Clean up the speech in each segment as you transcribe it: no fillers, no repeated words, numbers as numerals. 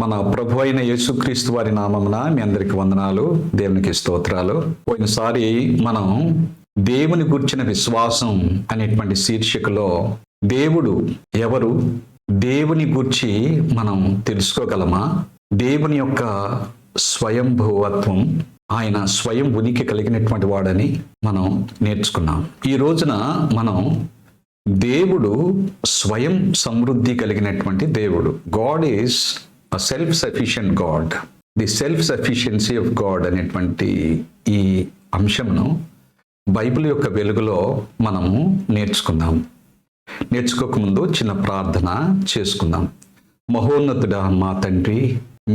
మన ప్రభు అయిన యేసుక్రీస్తు వారి నామమున మీ అందరికి వందనాలు, దేవునికి స్తోత్రాలు. పోయినసారి మనం దేవుని గుర్చిన విశ్వాసం అనేటువంటి శీర్షికలో దేవుడు ఎవరు, దేవుని గురించి మనం తెలుసుకోగలమా, దేవుని యొక్క స్వయంభూవత్వం, ఆయన స్వయం ఉనికి కలిగినటువంటి వాడని మనం నేర్చుకున్నాం. ఈ రోజున మనం దేవుడు స్వయం సమృద్ధి కలిగినటువంటి దేవుడు. God is a self-sufficient God. The self sufficiency of God అనేటువంటి ఈ అంశంను బైబిల్ యొక్క వెలుగులో మనము నేర్చుకోకముందు చిన్న ప్రార్థన చేసుకుందాం. మహోన్నతుడా మా తండ్రి,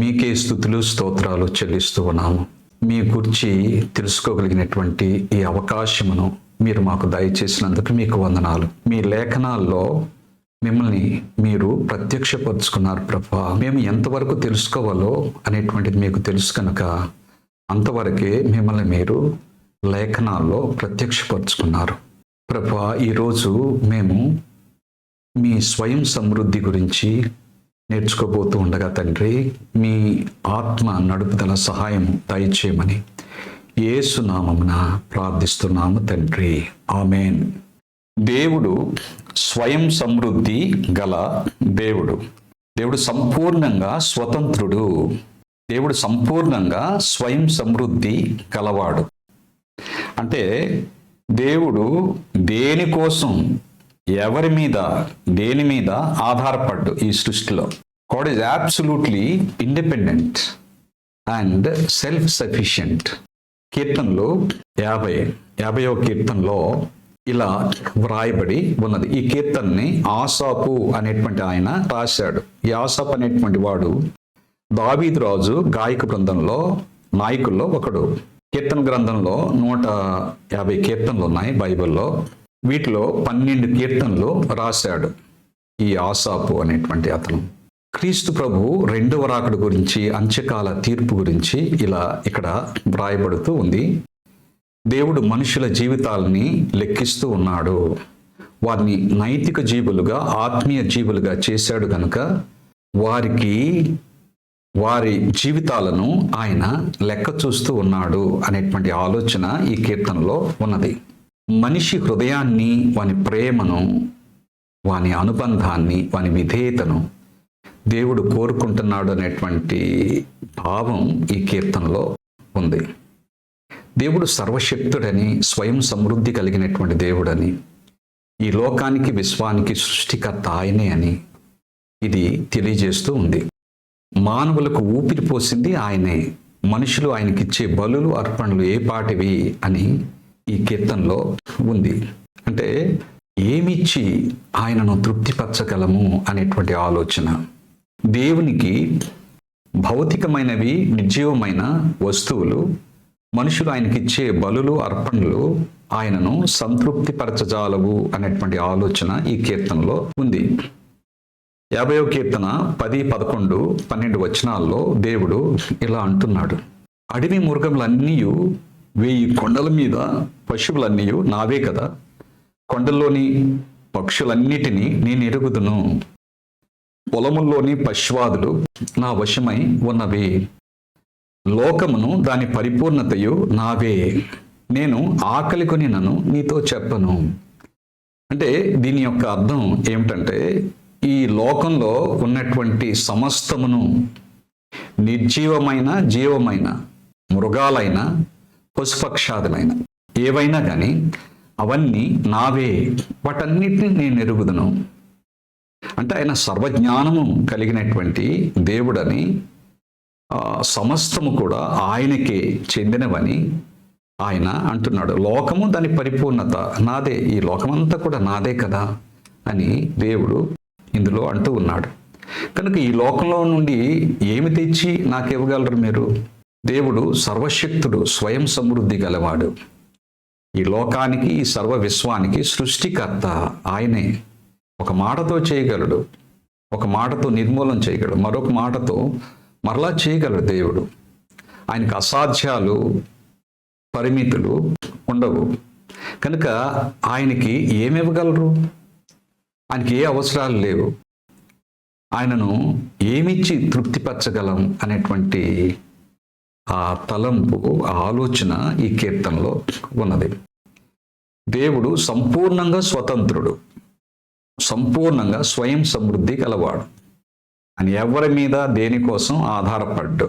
మీకే స్తుతులు స్తోత్రాలు చెల్లిస్తూ ఉన్నాము. మీ గురించి తెలుసుకోగలిగినటువంటి ఈ అవకాశమును మీరు మాకు దయచేసినందుకు మీకు వందనాలు. మీ లేఖనాల్లో మిమ్మల్ని మీరు ప్రత్యక్షపరుచుకున్నారు ప్రభా. మేము ఎంతవరకు తెలుసుకోవాలో అనేటువంటిది మీకు తెలుసు కనుక అంతవరకే మిమ్మల్ని మీరు లేఖనాల్లో ప్రత్యక్షపరుచుకున్నారు ప్రభా. ఈరోజు మేము మీ స్వయం సమృద్ధి గురించి నేర్చుకోబోతూ ఉండగా తండ్రి, మీ ఆత్మ నడుపుదల సహాయం దయచేయమని యేసు నామమున ప్రార్థిస్తున్నాము తండ్రి, ఆమేన్. దేవుడు స్వయం సమృద్ధి గల దేవుడు. దేవుడు సంపూర్ణంగా స్వతంత్రుడు. దేవుడు సంపూర్ణంగా స్వయం సమృద్ధి గలవాడు. అంటే దేవుడు దేనికోసం, ఎవరి మీద, దేని మీద ఆధారపడ్డు ఈ సృష్టిలో. God is absolutely independent and self sufficient. కీర్తనలు 50వ కీర్తనలో ఇలా వ్రాయబడి ఉన్నది. ఈ కీర్తనని ఆసాపు అనేటువంటి ఆయన రాశాడు. ఈ ఆసాపు అనేటువంటి వాడు దావీదు రాజు గాయక బృందంలో నాయకుల్లో ఒకడు. కీర్తన గ్రంథంలో 150 కీర్తనలు ఉన్నాయి బైబిల్లో. వీటిలో 12 కీర్తనలు రాశాడు ఈ ఆసాపు అనేటువంటి అతను. క్రీస్తు ప్రభు రెండవ రాకడ గురించి, అంత్యకాల తీర్పు గురించి ఇలా ఇక్కడ వ్రాయబడుతూ ఉంది. దేవుడు మనుషుల జీవితాలని లెక్కిస్తూ ఉన్నాడు. వారిని నైతిక జీవులుగా, ఆత్మీయ జీవులుగా చేశాడు కనుక వారి జీవితాలను ఆయన లెక్క చూస్తూ ఉన్నాడు అనేటువంటి ఆలోచన ఈ కీర్తనలో ఉన్నది. మనిషి హృదయాన్ని, వాని ప్రేమను, వాని అనుబంధాన్ని, వాని విధేయతను దేవుడు కోరుకుంటున్నాడు అనేటువంటి భావం ఈ కీర్తనలో ఉంది. దేవుడు సర్వశక్తుడని, స్వయం సమృద్ధి కలిగినటువంటి దేవుడని, ఈ లోకానికి, విశ్వానికి సృష్టికర్త ఆయనే అని ఇది తెలియజేస్తూ ఉంది. మానవులకు ఊపిరి పోసింది ఆయనే. మనుషులు ఆయనకిచ్చే బలులు, అర్పణలు ఏ పాటివి అని ఈ కీర్తనలో ఉంది. అంటే ఏమిచ్చి ఆయనను తృప్తిపరచగలము అనేటువంటి ఆలోచన. దేవునికి భౌతికమైనవి, నిర్జీవమైన వస్తువులు, మనుషులు ఆయనకిచ్చే బలులు, అర్పణలు ఆయనను సంతృప్తిపరచజాలవు అనేటువంటి ఆలోచన ఈ కీర్తనలో ఉంది. 50వ కీర్తన 10, 11, 12 వచనాల్లో దేవుడు ఇలా అంటున్నాడు. అడవి మృగములన్నీ, 1000 కొండల మీద పశువులన్నీ నావే కదా. కొండల్లోని పక్షులన్నిటినీ నేను ఎరుగుదును. పొలముల్లోని పశ్వాదులు నా వశమై ఉన్నవి. లోకమును, దాని పరిపూర్ణతయు నావే. నేను ఆకలి కొనినను నీతో చెప్పను. అంటే దీని యొక్క అర్థం ఏమిటంటే, ఈ లోకంలో ఉన్నటువంటి సమస్తమును, నిర్జీవమైన, జీవమైన, మృగాలైన, పశుపక్షాదులైన ఏవైనా కానీ అవన్నీ నావే. వాటన్నిటిని నేను ఎరుగుదును. అంటే ఆయన సర్వజ్ఞానము కలిగినటువంటి దేవుడని, సమస్తము కూడా ఆయనకే చెందినవని ఆయన అంటున్నాడు. లోకము, దాని పరిపూర్ణత నాదే. ఈ లోకమంతా కూడా నాదే కదా అని దేవుడు ఇందులో అంటూ ఉన్నాడు. కనుక ఈ లోకంలో నుండి ఏమి తెచ్చి నాకు ఇవ్వగలరు మీరు? దేవుడు సర్వశక్తుడు, స్వయం సమృద్ధి గలవాడు. ఈ లోకానికి, ఈ సర్వ విశ్వానికి సృష్టికర్త ఆయనే. ఒక మాటతో చేయగలడు, ఒక మాటతో నిర్మూలన చేయగలడు, మరొక మాటతో మరలా చేయగలడు దేవుడు. ఆయనకు అసాధ్యాలు, పరిమితులు ఉండవు. కనుక ఆయనకి ఏమి ఇవ్వగలరు? ఆయనకి ఏ అవసరాలు లేవు. ఆయనను ఏమిచ్చి తృప్తిపరచగలం అనేటువంటి ఆ తలంపు, ఆ ఆలోచన ఈ కీర్తనలో ఉన్నది. దేవుడు సంపూర్ణంగా స్వతంత్రుడు, సంపూర్ణంగా స్వయం సమృద్ధి గలవాడు. అని ఎవరి మీద దేనికోసం ఆధారపడ్డు.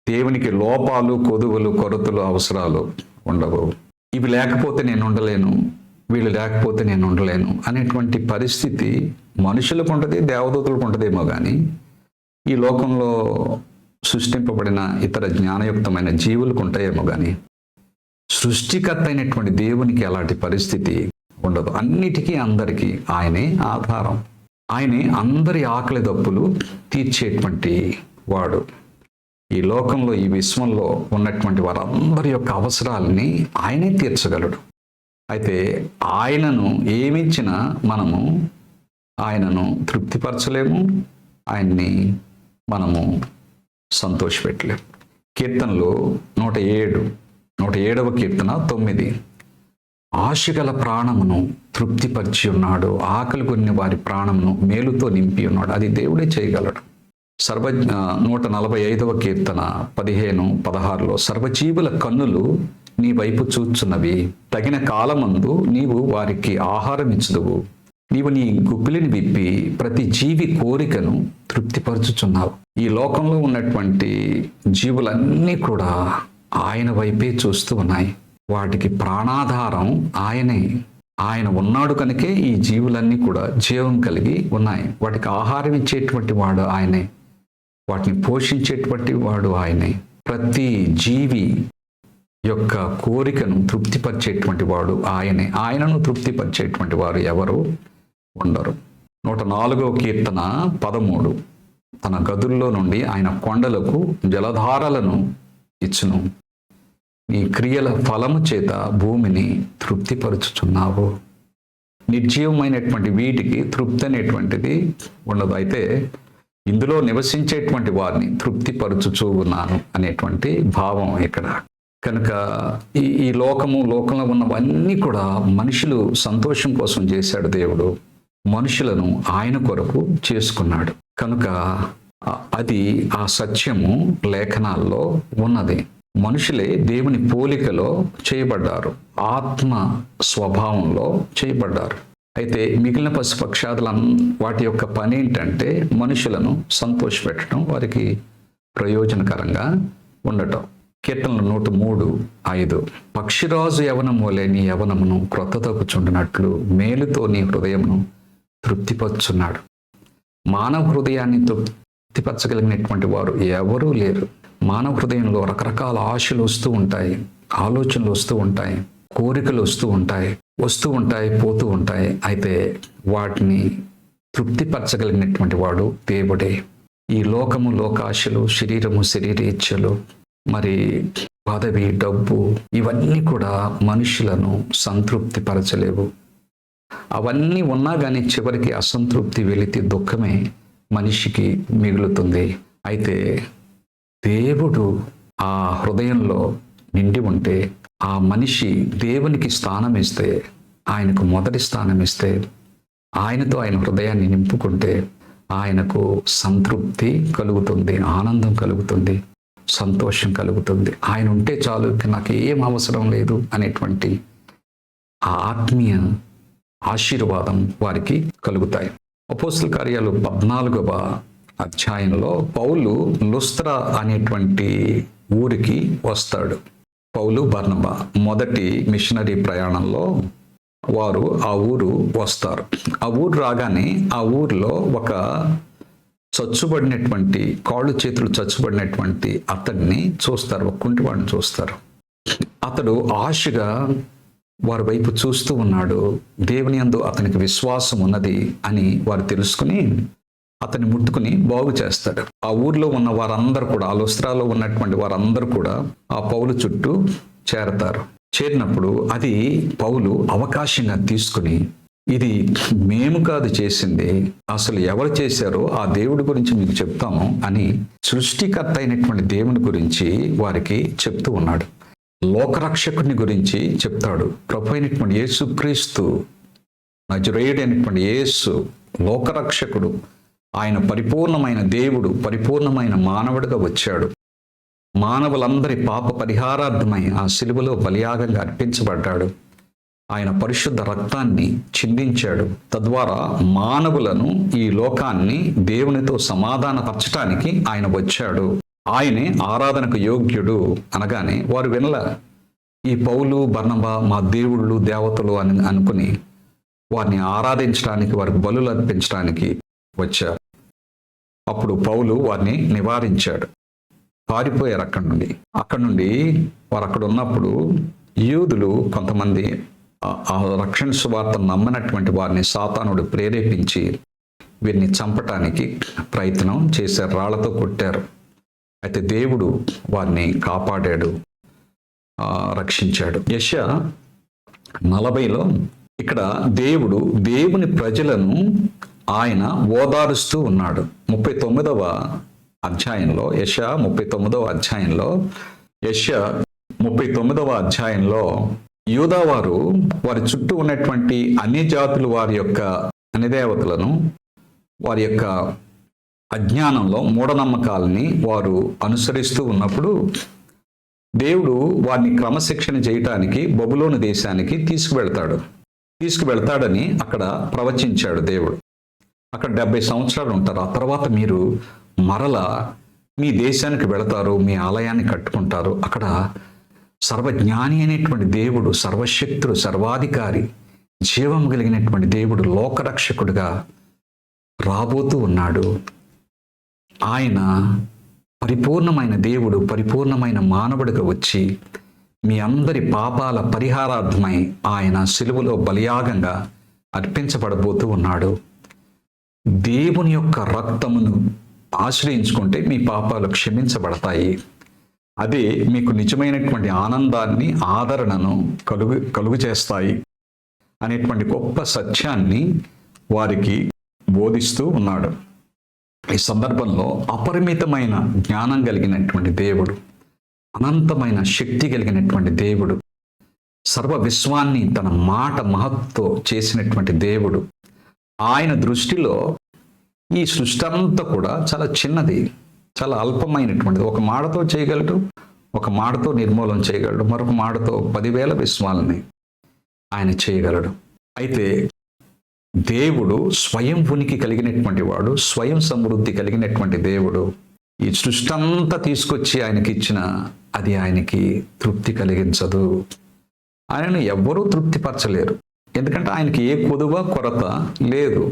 దేవునికి లోపాలు, కొదువులు, కొరతలు, అవసరాలు ఉండవు. ఇవి లేకపోతే నేను ఉండలేను, వీళ్ళు లేకపోతే నేను ఉండలేను అనేటువంటి పరిస్థితి మనుషులకు ఉంటుంది, దేవదూతలకు ఉంటుందేమో కానీ ఈ లోకంలో సృష్టింపబడిన ఇతర జ్ఞానయుక్తమైన జీవులకు ఉంటాయేమో కానీ సృష్టికర్త అయినటువంటి దేవునికి అలాంటి పరిస్థితి ఉండదు. అన్నిటికీ అందరికీ ఆయనే ఆధారం. ఆయనే అందరి ఆకలి దప్పులు తీర్చేటువంటి వాడు. ఈ లోకంలో, ఈ విశ్వంలో ఉన్నటువంటి వారందరి యొక్క అవసరాలని ఆయనే తీర్చగలడు. అయితే ఆయనను ఏమిచ్చినా మనము ఆయనను తృప్తిపరచలేము, ఆయన్ని మనము సంతోషపెట్టలేము. కీర్తనలు 107వ కీర్తన 9. ఆశగల ప్రాణమును తృప్తిపరిచి ఉన్నాడు, ఆకలి కొన్ని వారి ప్రాణమును మేలుతో నింపి ఉన్నాడు. అది దేవుడే చేయగలడు. 145వ కీర్తన 15, 16లో సర్వజీవుల కన్నులు నీ వైపు చూచున్నవి, తగిన కాలమందు నీవు వారికి ఆహారం ఇచ్చుదువు, నీవు నీ గుప్పిలిని విప్పి ప్రతి జీవి కోరికను తృప్తిపరచుచున్నావు. ఈ లోకంలో ఉన్నటువంటి జీవులన్నీ కూడా ఆయన వైపే చూస్తూ ఉన్నాయి. వాటికి ప్రాణాధారం ఆయనే. ఆయన ఉన్నాడు కనుకే ఈ జీవులన్నీ కూడా జీవం కలిగి ఉన్నాయి. వాటికి ఆహారం ఇచ్చేటువంటి వాడు ఆయనే, వాటిని పోషించేటువంటి వాడు ఆయనే. ప్రతి జీవి యొక్క కోరికను తృప్తిపరిచేటువంటి వాడు ఆయనే. ఆయనను తృప్తిపరిచేటువంటి వారు ఎవరు ఉండరు. 104వ కీర్తన 13. తన గదుల్లో నుండి ఆయన కొండలకు జలధారలను ఇచ్చును, నీ క్రియల ఫలము చేత భూమిని తృప్తిపరుచుచున్నావు. నిర్జీవమైనటువంటి వీటికి తృప్తి అనేటువంటిది ఉండదు. అయితే ఇందులో నివసించేటువంటి వారిని తృప్తిపరచుచూ ఉన్నాను అనేటువంటి భావం ఇక్కడ. కనుక ఈ లోకంలో ఉన్నవన్నీ కూడా మనుషులు సంతోషం కోసం చేశాడు దేవుడు. మనుషులను ఆయన కొరకు చేసుకున్నాడు. కనుక అది ఆ సత్యము లేఖనాల్లో ఉన్నది. మనుషులే దేవుని పోలికలో చేయబడ్డారు, ఆత్మ స్వభావంలో చేయబడ్డారు. అయితే మిగిలిన పశుపక్షాదుల వాటి యొక్క పని ఏంటంటే మనుషులను సంతోషపెట్టడం, వారికి ప్రయోజనకరంగా ఉండటం. కీర్తనలు 103:5 పక్షిరాజు యవనము వలె నీ యవనమును క్రొత్త తగ్గుచుండినట్లు మేలుతో నీ హృదయమును తృప్తిపరుచున్నాడు. మానవ హృదయాన్ని తృప్తిపరచగలిగినటువంటి వారు ఎవరూ లేరు. మానవ హృదయంలో రకరకాల ఆశలు వస్తూ ఉంటాయి, ఆలోచనలు వస్తూ ఉంటాయి, కోరికలు వస్తూ ఉంటాయి, పోతూ ఉంటాయి. అయితే వాటిని తృప్తిపరచగలిగినటువంటి వాడు దేవుడే. ఈ లోకము, లోకాశలు, శరీరము, శరీరేచ్ఛలు, మరి పదవి, డబ్బు, ఇవన్నీ కూడా మనుషులను సంతృప్తి పరచలేవు. అవన్నీ ఉన్నా కానీ చివరికి అసంతృప్తి, వెలితి, దుఃఖమే మనిషికి మిగులుతుంది. అయితే దేవుడు ఆ హృదయంలో నిండి ఉంటే, ఆ మనిషి దేవునికి స్థానం ఇస్తే, ఆయనకు మొదటి స్థానం ఇస్తే, ఆయనతో ఆయన హృదయాన్ని నింపుకుంటే ఆయనకు సంతృప్తి కలుగుతుంది, ఆనందం కలుగుతుంది, సంతోషం కలుగుతుంది. ఆయన ఉంటే చాలు, నాకు ఏం అవసరం లేదు అనేటువంటి ఆ ఆత్మీయ ఆశీర్వాదం వారికి కలుగుతాయి. అపోస్తల కార్యాలు 14వ అధ్యాయంలో పౌలు లుస్త్రా అనేటువంటి ఊరికి వస్తాడు. పౌలు, బర్నబా మొదటి మిషనరీ ప్రయాణంలో వారు ఆ ఊరు వస్తారు. ఆ ఊరు రాగానే ఆ ఊరిలో ఒక చచ్చుబడినటువంటి, కాళ్ళు చేతులు చచ్చుబడినటువంటి అతడిని చూస్తారు, ఒక కుంటివాడిని చూస్తారు. అతడు ఆశగా వారి వైపు చూస్తూ ఉన్నాడు. దేవుని యందు అతనికి విశ్వాసం ఉన్నది అని వారు తెలుసుకుని అతన్ని ముట్టుకుని బాగు చేస్తాడు. ఆ ఊర్లో ఉన్న వారందరూ కూడా, ఆ లుస్త్రాలో ఉన్నటువంటి వారందరూ కూడా ఆ పౌలు చుట్టూ చేరతారు. చేరినప్పుడు అది పౌలు అవకాశంగా తీసుకుని, ఇది మేము కాదు చేసింది, అసలు ఎవరు చేశారో ఆ దేవుడి గురించి మీకు చెప్తాము అని సృష్టికర్త అయినటువంటి దేవుని గురించి వారికి చెప్తూ ఉన్నాడు. లోకరక్షకుని గురించి చెప్తాడు. ప్రభు అయినటువంటి యేసుక్రీస్తు, నజరేయుడు అయినటువంటి యేసు లోకరక్షకుడు, ఆయన పరిపూర్ణమైన దేవుడు, పరిపూర్ణమైన మానవుడిగా వచ్చాడు. మానవులందరి పాప పరిహారార్థమై ఆ శిలువలో బలియాగంగా అర్పించబడ్డాడు. ఆయన పరిశుద్ధ రక్తాన్ని చిందించాడు. తద్వారా మానవులను, ఈ లోకాన్ని దేవునితో సమాధానపరచటానికి ఆయన వచ్చాడు. ఆయనే ఆరాధనకు యోగ్యుడు అనగానే వారు వినల. ఈ పౌలు, బర్నబా మా దేవుళ్ళు, దేవతలు అని అనుకుని వారిని ఆరాధించడానికి, వారికి బలులు అర్పించడానికి వచ్చారు. అప్పుడు పౌలు వారిని నివారించాడు. పారిపోయారు అక్కడి నుండి వారు అక్కడ ఉన్నప్పుడు యూదులు కొంతమంది ఆ రక్షణ సువార్త నమ్మనటువంటి వారిని సాతానుడు ప్రేరేపించి వీరిని చంపటానికి ప్రయత్నం చేశారు. రాళ్లతో కొట్టారు. అయితే దేవుడు వారిని కాపాడాడు, రక్షించాడు. యెషయా 40లో ఇక్కడ దేవుని ప్రజలను ఆయన ఓదారుస్తూ ఉన్నాడు. 39వ అధ్యాయంలో, యెషయా 39వ అధ్యాయంలో, యెషయా 39వ అధ్యాయంలో యూదావారు వారి చుట్టూ ఉన్నటువంటి అన్ని జాతులు వారి యొక్క అన్యదేవతలను, వారి యొక్క అజ్ఞానంలో మూఢనమ్మకాలని వారు అనుసరిస్తూ ఉన్నప్పుడు దేవుడు వారిని క్రమశిక్షణ చేయటానికి బబులోను దేశానికి తీసుకువెళ్తాడని అక్కడ ప్రవచించాడు దేవుడు. అక్కడ 70 సంవత్సరాలు ఉంటారు. ఆ తర్వాత మీరు మరలా మీ దేశానికి వెళతారు, మీ ఆలయాన్ని కట్టుకుంటారు. అక్కడ సర్వజ్ఞాని అనేటువంటి దేవుడు, సర్వశక్తుడు, సర్వాధికారి, జీవం కలిగినటువంటి దేవుడు, లోకరక్షకుడుగా రాబోతూ ఉన్నాడు. ఆయన పరిపూర్ణమైన దేవుడు, పరిపూర్ణమైన మానవుడిగా వచ్చి మీ అందరి పాపాల పరిహారార్థమై ఆయన సిలువలో బలియాగంగా అర్పించబడబోతూ ఉన్నాడు. దేవుని యొక్క రక్తమును ఆశ్రయించుకుంటే మీ పాపాలు క్షమించబడతాయి. అదే మీకు నిజమైనటువంటి ఆనందాన్ని, ఆదరణను కలుగు చేస్తాయి అనేటువంటి గొప్ప సత్యాన్ని వారికి బోధిస్తూ ఉన్నాడు. ఈ సందర్భంలో అపరిమితమైన జ్ఞానం కలిగినటువంటి దేవుడు, అనంతమైన శక్తి కలిగినటువంటి దేవుడు, సర్వ విశ్వాన్ని తన మాట మహత్తో చేసినటువంటి దేవుడు, ఆయన దృష్టిలో ఈ సృష్టి అంతా కూడా చాలా చిన్నది, చాలా అల్పమైనటువంటిది. ఒక మాటతో చేయగలడు, ఒక మాటతో నిర్మూలన చేయగలడు, మరొక మాటతో 10,000 విశ్వాలని ఆయన చేయగలడు. అయితే దేవుడు స్వయం ఉనికి కలిగినటువంటి వాడు, స్వయం సమృద్ధి కలిగినటువంటి దేవుడు. ఈ సృష్టి అంతా తీసుకొచ్చి ఆయనకి ఇచ్చిన అది ఆయనకి తృప్తి కలిగించదు. ఆయనను ఎవ్వరూ తృప్తిపరచలేరు. ఎందుకంటే ఆయనకి ఏ కొదువ కొరత లేదు.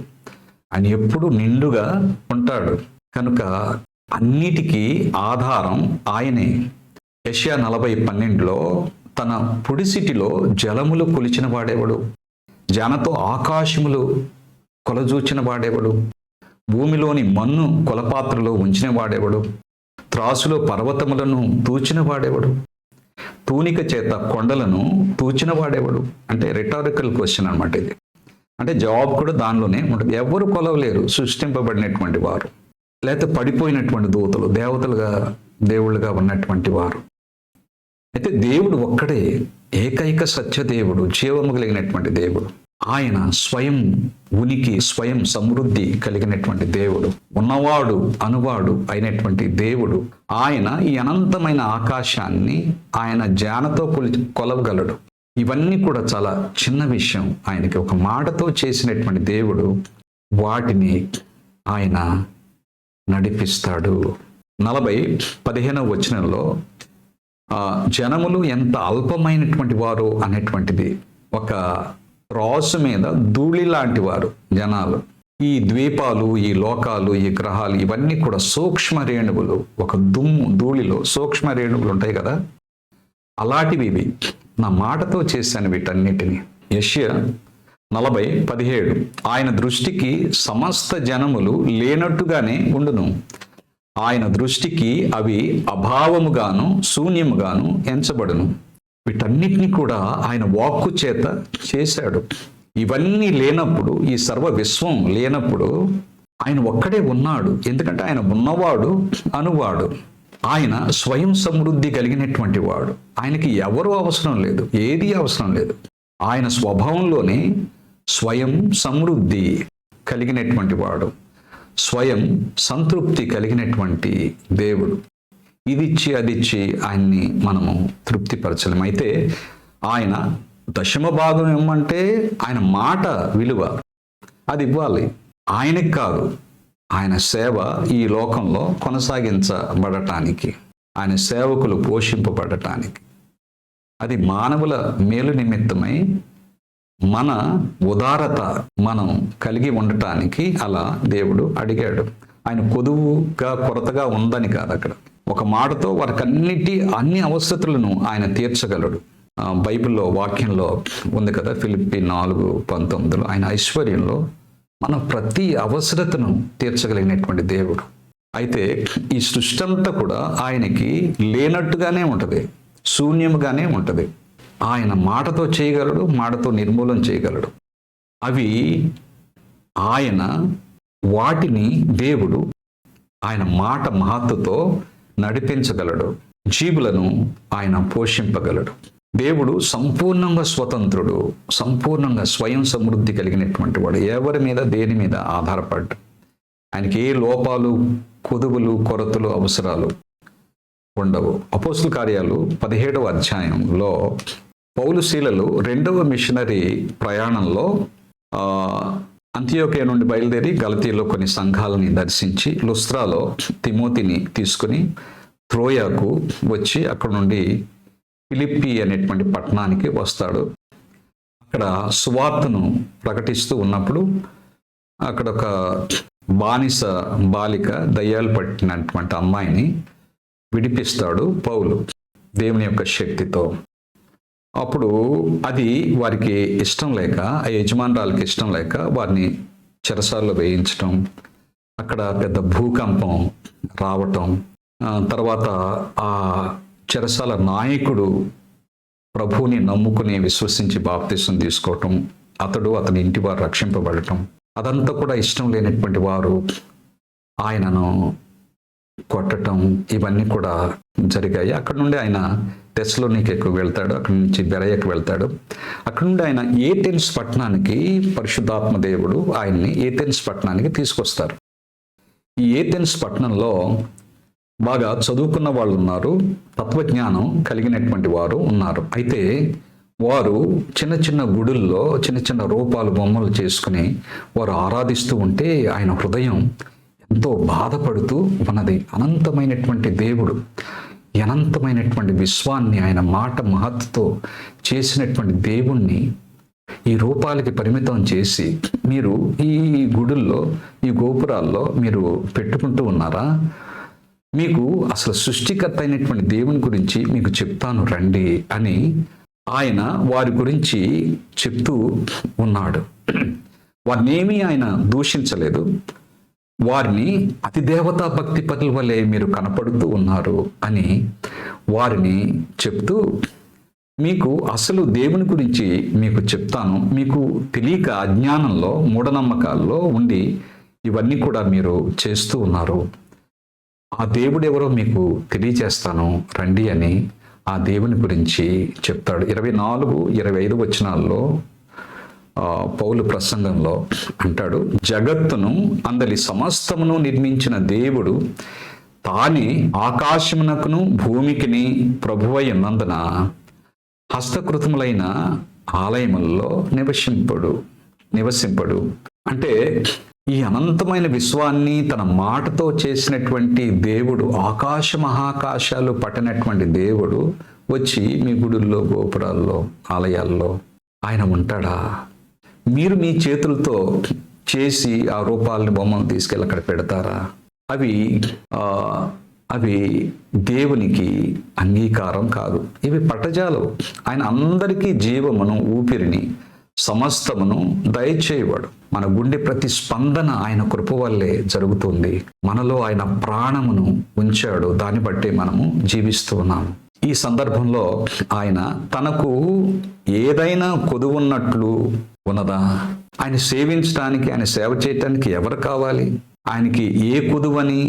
ఆయన ఎప్పుడు నిండుగా ఉంటాడు. కనుక అన్నిటికీ ఆధారం ఆయనే. యెషయా 40:12లో తన పుడిసిటిలో జలములు కొలిచిన వాడేవాడు, జానతో ఆకాశములు కొలజూచిన వాడేవాడు, భూమిలోని మన్ను కొలపాత్రలో ఉంచిన వాడేవాడు, త్రాసులో పర్వతములను తూచిన వాడేవాడు, తూనిక చేత కొండలను తూచిన వాడేవాడు. అంటే రిటారికల్ క్వశ్చన్ అనమాట ఇది. అంటే జవాబు కూడా దానిలోనే ఉంటుంది. ఎవరు కొలవలేరు సృష్టింపబడినటువంటి వారు, లేకపోతే పడిపోయినటువంటి దూతలు, దేవుళ్ళుగా ఉన్నటువంటి వారు. అయితే దేవుడు ఒక్కడే ఏకైక సత్య దేవుడు, జీవము కలిగినటువంటి దేవుడు. ఆయన స్వయం ఉనికి, స్వయం సమృద్ధి కలిగినటువంటి దేవుడు, ఉన్నవాడు అనువాడు అయినటువంటి దేవుడు. ఆయన ఈ అనంతమైన ఆకాశాన్ని ఆయన జ్ఞానతో కొలవగలడు. ఇవన్నీ కూడా చాలా చిన్న విషయం. ఆయనకి ఒక మాటతో చేసినటువంటి దేవుడు వాటిని ఆయన నడిపిస్తాడు. 40:15వ వచనంలో జనములు ఎంత అల్పమైనటువంటి వారు అనేటువంటిది, ఒక రాసు మీద ధూళి లాంటి వారు జనాలు. ఈ ద్వీపాలు, ఈ లోకాలు, ఈ గ్రహాలు ఇవన్నీ కూడా సూక్ష్మ రేణువులు. ఒక ధూళిలో సూక్ష్మ రేణువులు ఉంటాయి కదా, అలాంటివి ఇవి. నా మాటతో చేశాను వీటన్నిటిని. యెషయా 40:17 ఆయన దృష్టికి సమస్త జనములు లేనట్టుగానే ఉండును, ఆయన దృష్టికి అవి అభావముగాను శూన్యముగాను ఎంచబడును. వీటన్నిటినీ కూడా ఆయన వాక్కు చేత చేశాడు. ఇవన్నీ లేనప్పుడు, ఈ సర్వ విశ్వం లేనప్పుడు ఆయన ఒక్కడే ఉన్నాడు. ఎందుకంటే ఆయన ఉన్నవాడు అనువాడు, ఆయన స్వయం సమృద్ధి కలిగినటువంటి వాడు. ఆయనకి ఎవరు అవసరం లేదు, ఏది అవసరం లేదు. ఆయన స్వభావంలోనే స్వయం సమృద్ధి కలిగినటువంటి వాడు. స్వయం సంతృప్తి కలిగినటువంటి దేవుడు. ఇదిచ్చి అదిచ్చి ఆయన్ని మనము తృప్తిపరచలేం. అయితే ఆయన దశమ భాగం ఇవ్వమంటే ఆయన మాట విలువ అది ఇవ్వాలి. ఆయనకి కాదు, ఆయన సేవ ఈ లోకంలో కొనసాగించబడటానికి, ఆయన సేవకులు పోషింపబడటానికి, అది మానవుల మేలు నిమిత్తమై మన ఉదారత మనం కలిగి ఉండటానికి అలా దేవుడు అడిగాడు. ఆయన కొదువుగా కొరతగా ఉందని కాదు, అక్కడ ఒక మాటతో వారికి అన్ని అవసరతలను ఆయన తీర్చగలడు. బైబిల్లో వాక్యంలో ఉంది కదా, ఫిలిప్పీ 4:19, ఆయన ఐశ్వర్యంలో మన ప్రతి అవసరతను తీర్చగలిగినటువంటి దేవుడు. అయితే ఈ సృష్టి అంతా కూడా ఆయనకి లేనట్టుగానే ఉంటుంది, శూన్యముగానే ఉంటుంది. ఆయన మాటతో చేయగలడు, మాటతో నిర్మూలన చేయగలడు. అవి ఆయన వాటిని దేవుడు ఆయన మాట మహత్తుతో నడిపించగలడు. జీవులను ఆయన పోషింపగలడు. దేవుడు సంపూర్ణంగా స్వతంత్రుడు, సంపూర్ణంగా స్వయం సమృద్ధి కలిగినటువంటి వాడు. ఎవరి మీద దేని మీద ఆధారపడ్డు. ఆయనకి ఏ లోపాలు, కొదువులు, కొరతలు, అవసరాలు ఉండవు. అపోస్తుల కార్యాలు 17వ అధ్యాయంలో పౌలు శీలలు 2వ మిషనరీ ప్రయాణంలో అంతియోకియా నుండి బయలుదేరి గలతీలో కొన్ని సంఘాలని దర్శించి లుస్త్రాలో తిమోతిని తీసుకుని త్రోయాకు వచ్చి అక్కడ నుండి ఫిలిప్పీ అనేటువంటి పట్టణానికి వస్తాడు. అక్కడ సువార్తను ప్రకటిస్తూ ఉన్నప్పుడు అక్కడ ఒక బానిస బాలిక, దయ్యాలు పట్టినటువంటి అమ్మాయిని విడిపిస్తాడు పౌలు దేవుని యొక్క శక్తితో. అప్పుడు అది వారికి ఇష్టం లేక, ఆ యజమానురాలకి ఇష్టం లేక వారిని చెరసాల్లో వేయించటం, అక్కడ పెద్ద భూకంపం రావటం, తర్వాత ఆ చెరసాల నాయకుడు ప్రభువుని నమ్ముకుని విశ్వసించి బాప్తిసం తీసుకోవటం, అతని ఇంటి వారు రక్షింపబడటం, అదంతా కూడా ఇష్టం లేనటువంటి వారు ఆయనను కొట్టటం, ఇవన్నీ కూడా జరిగాయి. అక్కడ నుండి ఆయన తెస్సలోనికకు వెళ్తాడు, అక్కడి నుంచి బెరయకు వెళ్తాడు. అక్కడ నుండి ఆయన ఏథెన్స్ పట్టణానికి పరిశుద్ధాత్మ దేవుడు ఆయన్ని ఏథెన్స్ పట్టణానికి తీసుకొస్తారు. ఈ ఏథెన్స్ పట్టణంలో బాగా చదువుకున్న వాళ్ళు ఉన్నారు, తత్వజ్ఞానం కలిగినటువంటి వారు ఉన్నారు. అయితే వారు చిన్న చిన్న గుడుల్లో చిన్న చిన్న రూపాలు, బొమ్మలు చేసుకుని వారు ఆరాధిస్తూ ఉంటే ఆయన హృదయం ఎంతో బాధపడుతూ ఉన్నది. అనంతమైనటువంటి దేవుడు, అనంతమైనటువంటి విశ్వాన్ని ఆయన మాట మహత్తుతో చేసినటువంటి దేవుణ్ణి ఈ రూపాలకి పరిమితం చేసి మీరు ఈ గుడుల్లో, ఈ గోపురాల్లో మీరు పెట్టుకుంటూ ఉన్నారా? మీకు అసలు సృష్టికర్త అయినటువంటి దేవుని గురించి మీకు చెప్తాను రండి అని ఆయన వారి గురించి చెప్తూ ఉన్నాడు. వారినేమీ ఆయన దూషించలేదు. వారిని అతి దేవతా భక్తి పరుల వలె మీరు కనపడుతూ ఉన్నారు అని వారిని చెప్తూ, మీకు అసలు దేవుని గురించి మీకు చెప్తాను, మీకు తెలియక అజ్ఞానంలో, మూఢనమ్మకాల్లో ఉండి ఇవన్నీ కూడా మీరు చేస్తూ ఉన్నారు. ఆ దేవుడు ఎవరో మీకు తెలియజేస్తాను రండి అని ఆ దేవుని గురించి చెప్తాడు. 24-25 వచనాల్లో పౌలు ప్రసంగంలో అంటాడు, జగత్తును అందలి సమస్తమును నిర్మించిన దేవుడు తానే ఆకాశమునకును భూమికిని ప్రభువై ఉన్నందున హస్తకృతములైన ఆలయముల్లో నివసింపడు. అంటే ఈ అనంతమైన విశ్వాన్ని తన మాటతో చేసినటువంటి దేవుడు, ఆకాశ మహాకాశాలు పట్టినటువంటి దేవుడు వచ్చి మీ గుడుల్లో, గోపురాల్లో, ఆలయాల్లో ఆయన ఉంటాడా? మీరు మీ చేతులతో చేసి ఆ రూపాలని, బొమ్మలు తీసుకెళ్ళి అక్కడ పెడతారా? అవి దేవునికి అంగీకారం కాదు. ఇవి పట్టజాలు. ఆయన అందరికీ జీవమును, ఊపిరిని, సమస్తమును దయచేయవాడు. మన గుండె ప్రతి స్పందన ఆయన కృప వల్లే జరుగుతుంది. మనలో ఆయన ప్రాణమును ఉంచాడు, దాన్ని బట్టి మనము జీవిస్తూ ఉన్నాము. ఈ సందర్భంలో ఆయన తనకు ఏదైనా కొదువున్నట్లు ఉన్నదా? ఆయన సేవించడానికి, ఆయన సేవ చేయటానికి ఎవరు కావాలి? ఆయనకి ఏ కొదువని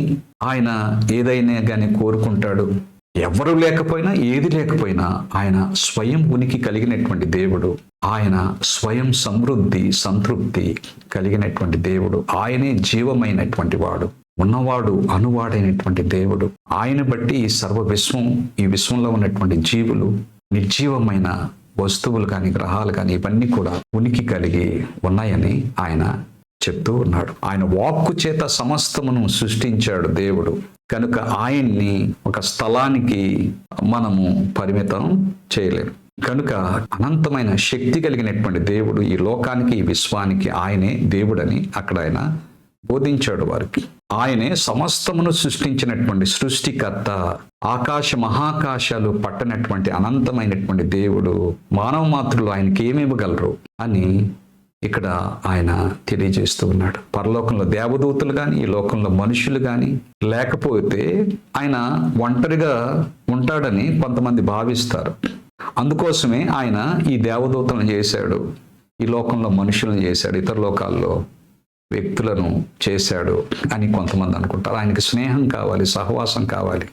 ఆయన ఏదైనా కానీ కోరుకుంటాడు? ఎవరు లేకపోయినా ఏది లేకపోయినా ఆయన స్వయం ఉనికి కలిగినటువంటి దేవుడు. ఆయన స్వయం సమృద్ధి సంతృప్తి కలిగినటువంటి దేవుడు. ఆయనే జీవమైనటువంటి వాడు, ఉన్నవాడు అనువాడైనటువంటి దేవుడు. ఆయన బట్టి ఈ సర్వ విశ్వం, ఈ విశ్వంలో ఉన్నటువంటి జీవులు, నిర్జీవమైన వస్తువులు కానీ గ్రహాలు కానీ ఇవన్నీ కూడా ఉనికి కలిగి ఉన్నాయని ఆయన చెప్తూ ఉన్నాడు. ఆయన వాక్కు చేత సమస్తమును సృష్టించాడు దేవుడు. కనుక ఆయన్ని ఒక స్థలానికి మనము పరిమితం చేయలేము. కనుక అనంతమైన శక్తి కలిగినటువంటి దేవుడు ఈ లోకానికి, ఈ విశ్వానికి ఆయనే దేవుడని అక్కడ ఆయన బోధించాడు వారికి. ఆయనే సమస్తమును సృష్టించినటువంటి సృష్టికర్త. ఆకాశ మహాకాశాలు పట్టనటువంటి అనంతమైనటువంటి దేవుడు. మానవ మాతృలు ఆయనకి ఏమివ్వగలరు అని ఇక్కడ ఆయన తెలియజేస్తూ ఉన్నాడు. పరలోకంలో దేవదూతలు కానీ, ఈ లోకంలో మనుషులు కానీ లేకపోతే ఆయన ఒంటరిగా ఉంటాడని కొంతమంది భావిస్తారు. అందుకోసమే ఆయన ఈ దేవదూతలను చేశాడు, ఈ లోకంలో మనుషులను చేశాడు, ఇతర లోకాల్లో వ్యక్తులను చేశాడు అని కొంతమంది అనుకుంటారు. ఆయనకి స్నేహం కావాలి, సహవాసం కావాలి,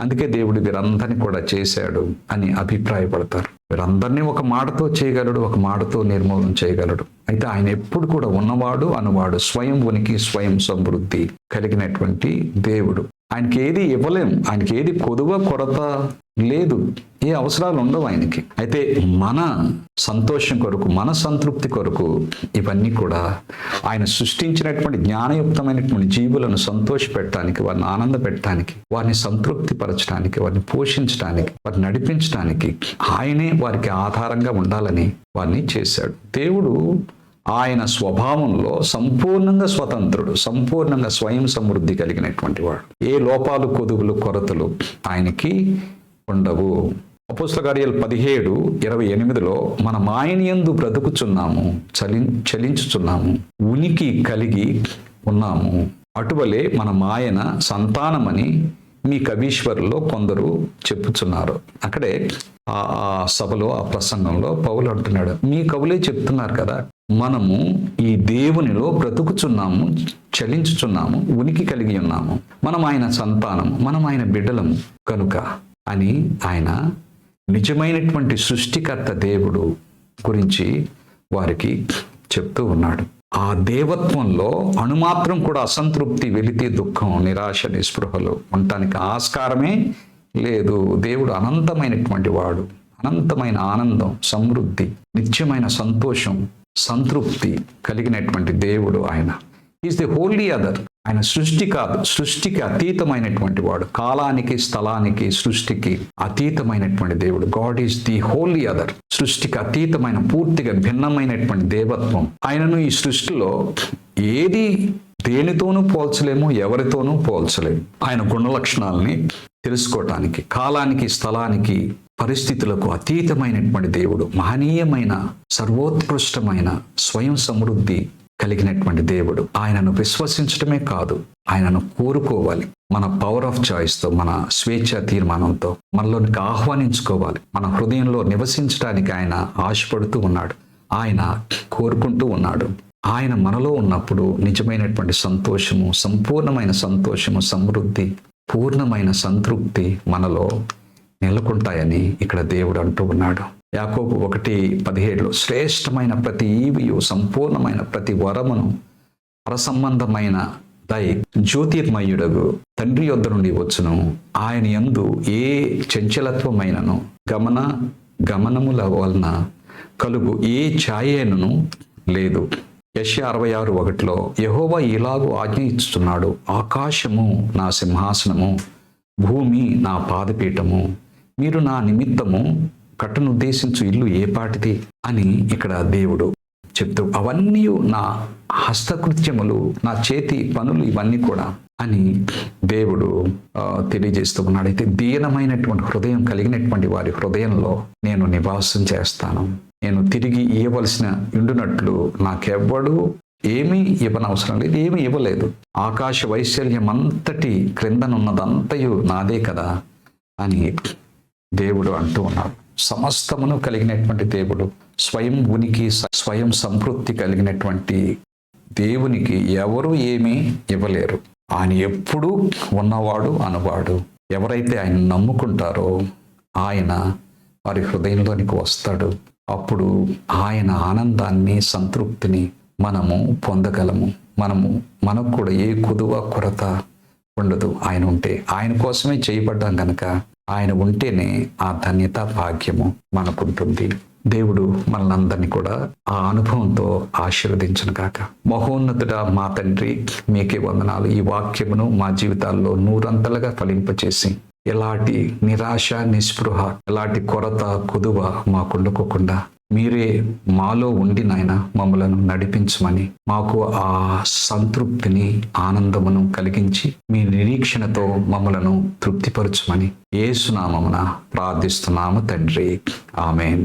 అందుకే దేవుడు వీరందరినీ కూడా చేశాడు అని అభిప్రాయపడతారు. వీరందరినీ ఒక మాటతో చేయగలడు, ఒక మాటతో నిర్మూలన చేయగలడు. అయితే ఆయన ఎప్పుడు కూడా ఉన్నవాడు అనువాడు, స్వయం ఉనికి స్వయం సమృద్ధి కలిగినటువంటి దేవుడు. ఆయనకి ఏది ఇవ్వలేం, ఆయనకి ఏది కొదువ కొరత లేదు, ఏ అవసరాలు ఉండవు ఆయనకి. అయితే మన సంతోషం కొరకు, మన సంతృప్తి కొరకు ఇవన్నీ కూడా ఆయన సృష్టించినటువంటి జ్ఞానయుక్తమైనటువంటి జీవులను సంతోషపెట్టడానికి, వారిని ఆనంద పెట్టడానికి, వారిని సంతృప్తి పరచడానికి, వారిని పోషించడానికి, వారిని నడిపించడానికి ఆయనే వారికి ఆధారంగా ఉండాలని వారిని చేశాడు. దేవుడు ఆయన స్వభావంలో సంపూర్ణంగా స్వతంత్రుడు, సంపూర్ణంగా స్వయం సమృద్ధి కలిగినటువంటి వాడు. ఏ లోపాలు, కొదువులు, కొరతలు ఆయనకి ఉండవు. అపోస్తల కార్యాలు 17:28 మనం ఆయన యందు బ్రతుకుచున్నాము, చలించుచున్నాము, ఉనికి కలిగి ఉన్నాము. అటువలే మనం ఆయన సంతానమని మీ కవీశ్వరులో కొందరు చెప్పుచున్నారు. అక్కడే ఆ సభలో, ఆ ప్రసంగంలో పౌలు అంటున్నాడు, మీ కవులే చెప్తున్నారు కదా, మనము ఈ దేవునిలో బ్రతుకుచున్నాము, చలించుచున్నాము, ఉనికి కలిగి ఉన్నాము, మనం ఆయన సంతానము, మనం ఆయన బిడ్డలము కనుక అని ఆయన నిజమైనటువంటి సృష్టికర్త దేవుడు గురించి వారికి చెప్తూ ఉన్నాడు. ఆ దేవత్వంలో అణుమాత్రం కూడా అసంతృప్తి, వెలితి, దుఃఖం, నిరాశ, నిస్పృహలు ఉండటానికి ఆస్కారమే లేదు. దేవుడు అనంతమైనటువంటి వాడు, అనంతమైన ఆనందం, సమృద్ధి, నిత్యమైన సంతోషం, సంతృప్తి కలిగినటువంటి దేవుడు ఆయన. Is the wholly other. ఆయన సృష్టి కాదు, సృష్టికి అతీతమైనటువంటి వాడు, కాలానికి, స్థలానికి, సృష్టికి అతీతమైనటువంటి దేవుడు. God is the wholly other. సృష్టికి అతీతమైన, పూర్తిగా భిన్నమైనటువంటి దేవత్వం. ఆయనను ఈ సృష్టిలో ఏది దేనితోనూ పోల్చలేము, ఎవరితోనూ పోల్చలేము. ఆయన గుణ లక్షణాలని తెలుసుకోవటానికి, కాలానికి, స్థలానికి, పరిస్థితులకు అతీతమైనటువంటి దేవుడు, మహనీయమైన, సర్వోత్కృష్టమైన, స్వయం సమృద్ధి కలిగినటువంటి దేవుడు. ఆయనను విశ్వసించడమే కాదు, ఆయనను కోరుకోవాలి. మన పవర్ ఆఫ్ చాయిస్తో, మన స్వేచ్ఛ తీర్మానంతో మనలోనికి ఆహ్వానించుకోవాలి. మన హృదయంలో నివసించడానికి ఆయన ఆశపడుతూ ఉన్నాడు, ఆయన కోరుకుంటూ ఉన్నాడు. ఆయన మనలో ఉన్నప్పుడు నిజమైనటువంటి సంతోషము, సంపూర్ణమైన సంతోషము, సమృద్ధి, పూర్ణమైన సంతృప్తి మనలో నెలకొంటాయని ఇక్కడ దేవుడు అంటూ ఉన్నాడు. యాకోబు 1:17 శ్రేష్టమైన ప్రతి ఈవియు, సంపూర్ణమైన ప్రతి వరమును, పరసంబంధమైన దై జ్యోతిర్మయుడగు తండ్రి యొద్ద నుండి వచ్చును. ఆయన యందు ఏ చంచలత్వమైనను, గమనముల వలన కలుగు ఏ ఛాయను లేదు. యెషయా 66:1 యెహోవా ఇలాగూ ఆజ్ఞ ఇస్తున్నాడు, ఆకాశము నా సింహాసనము, భూమి నా పాదపీఠము, మీరు నా నిమిత్తము కట్టనుద్దేశించు ఇల్లు ఏ పాటిది అని ఇక్కడ దేవుడు చెప్తూ, అవన్నీ నా హస్తకృత్యములు, నా చేతి పనులు ఇవన్నీ కూడా అని దేవుడు తెలియజేస్తూ ఉన్నాడు. అయితే దీనమైనటువంటి హృదయం కలిగినటువంటి వారి హృదయంలో నేను నివాసం చేస్తాను. నేను తిరిగి ఇవ్వవలసిన ఉండునట్లు నాకెవ్వడు ఏమీ ఇవ్వనవసరం లేదు, ఏమీ ఇవ్వలేదు. ఆకాశ వైశాల్యం అంతటి క్రిందనున్నదంతయు నాదే కదా అని దేవుడు అంటూ ఉన్నాడు. సమస్తమును కలిగినటువంటి దేవుడు, స్వయం ఉనికి, స్వయం సంతృప్తి కలిగినటువంటి దేవునికి ఎవరు ఏమీ ఇవ్వలేరు. ఆయన ఎప్పుడూ ఉన్నవాడు అనువాడు, ఎవరైతే ఆయన నమ్ముకుంటారో ఆయన వారి హృదయంలోనికి వస్తాడు. అప్పుడు ఆయన ఆనందాన్ని, సంతృప్తిని మనము పొందగలము. మనకు కూడా ఏ కుదువ కొరత ఉండదు. ఆయన ఉంటే, ఆయన కోసమే చేయబడ్డాం కనుక ఆయన ఉంటేనే ఆ ధన్యత, భాగ్యము మనకుంటుంది. దేవుడు మనల్ని కూడా ఆ అనుభవంతో ఆశీర్వదించును గాక. మహోన్నతుడా మా తండ్రి, మీకే వందనాలు. ఈ వాక్యమును మా జీవితాల్లో నూరంతలుగా ఫలింపచేసి ఎలాంటి నిరాశ, నిస్పృహ, ఎలాంటి కొరత, కుదువ మాకుండుకోకుండా మీరే మాలో ఉండి నాయన మమ్మలను నడిపించమని, మాకు ఆ సంతృప్తిని, ఆనందమును కలిగించి మీ నిరీక్షణతో మమ్మలను తృప్తిపరచమని యేసు నామమున ప్రార్థిస్తున్నాము తండ్రి. ఆమేన్.